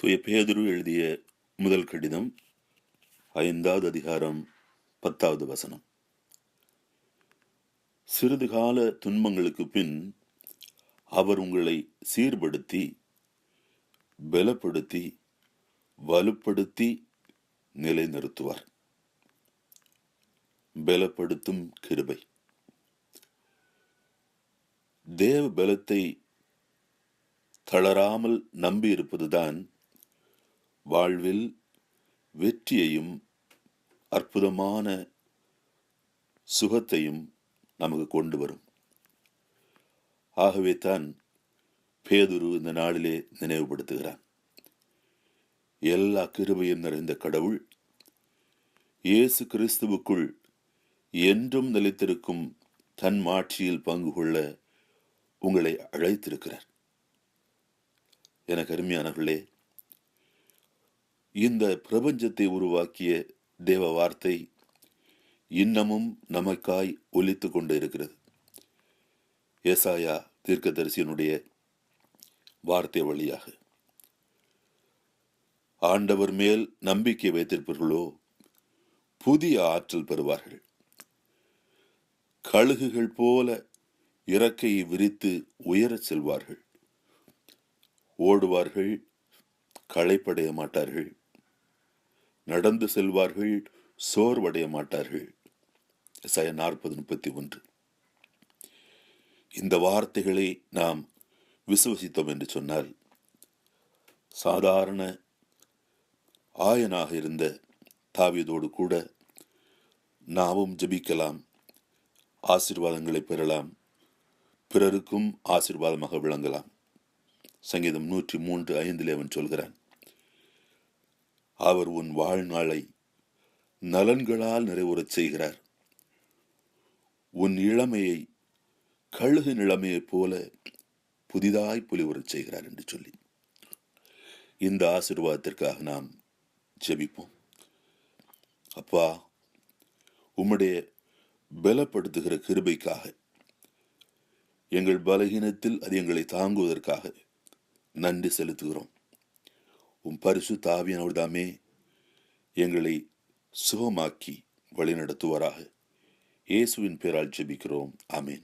தூய பேதுரு எழுதிய முதல் கடிதம் 5வது அதிகாரம் 10வது வசனம். சிறிது கால துன்பங்களுக்கு பின் அவர் உங்களை சீர்படுத்தி பலப்படுத்தி வலுப்படுத்தி நிலைநிறுத்துவார். பலப்படுத்தும் கிருபை. தேவ பலத்தை தளராமல் நம்பியிருப்பதுதான் வாழ்வில் வெற்றியையும் அற்புதமான சுகத்தையும் நமக்கு கொண்டு வரும். ஆகவே தான் பேதுரு இந்த நாளிலே நினைவுபடுத்துகிறான். எல்லா கிருபையும் நிறைந்த கடவுள் இயேசு கிறிஸ்துவுக்குள் என்றும் நிலைத்திருக்கும் தன் மாட்சியில் பங்கு கொள்ள உங்களை அழைத்திருக்கிறார். எனக்கு அருமையானவர்களே, இந்த பிரபஞ்சத்தை உருவாக்கிய தேவ வார்த்தை இன்னமும் நமக்காய் ஒலித்துக் கொண்டு இருக்கிறது. ஏசாயா தீர்க்கதரிசியினுடைய வார்த்தை வழியாக, ஆண்டவர் மேல் நம்பிக்கை வைத்திருப்பவர்களோ புதிய ஆற்றல் பெறுவார்கள். கழுகுகள் போல இறக்கையை விரித்து உயரச் செல்வார்கள். ஓடுவார்கள், களைப்படைய மாட்டார்கள். நடந்து செல்வார்கள், சோர்வடைய மாட்டார்கள். ஏசாயா 40:31. இந்த வார்த்தைகளை நாம் விசுவசித்தோம் என்று சொன்னால், சாதாரண ஆயனாக இருந்த தாவீதோடு கூட நாமும் ஜெபிக்கலாம், ஆசீர்வாதங்களை பெறலாம், பிறருக்கும் ஆசீர்வாதமாக விளங்கலாம். சங்கீதம் 103:5 அவன் சொல்கிறான், அவர் உன் வாழ்நாளை நலன்களால் நிறைவுறச் செய்கிறார். உன் இளமையை கழுகு இளமையைப் போல புதிதாய் பொலிவுறச் செய்கிறார் என்று சொல்லி இந்த ஆசீர்வாதத்திற்காக நாம் ஜெபிப்போம். அப்பா, உம்முடைய பலப்படுத்துகிற கிருபைக்காக, எங்கள் பலகீனத்தில் அது எங்களை தாங்குவதற்காக நன்றி செலுத்துகிறோம். உம் பரிசுத்த ஆவியானவர் தாமே எங்களை சுகமாக்கி வழிநடத்துவாராக. இயேசுவின் பெயரால் ஜெபிக்கிறோம். ஆமென்.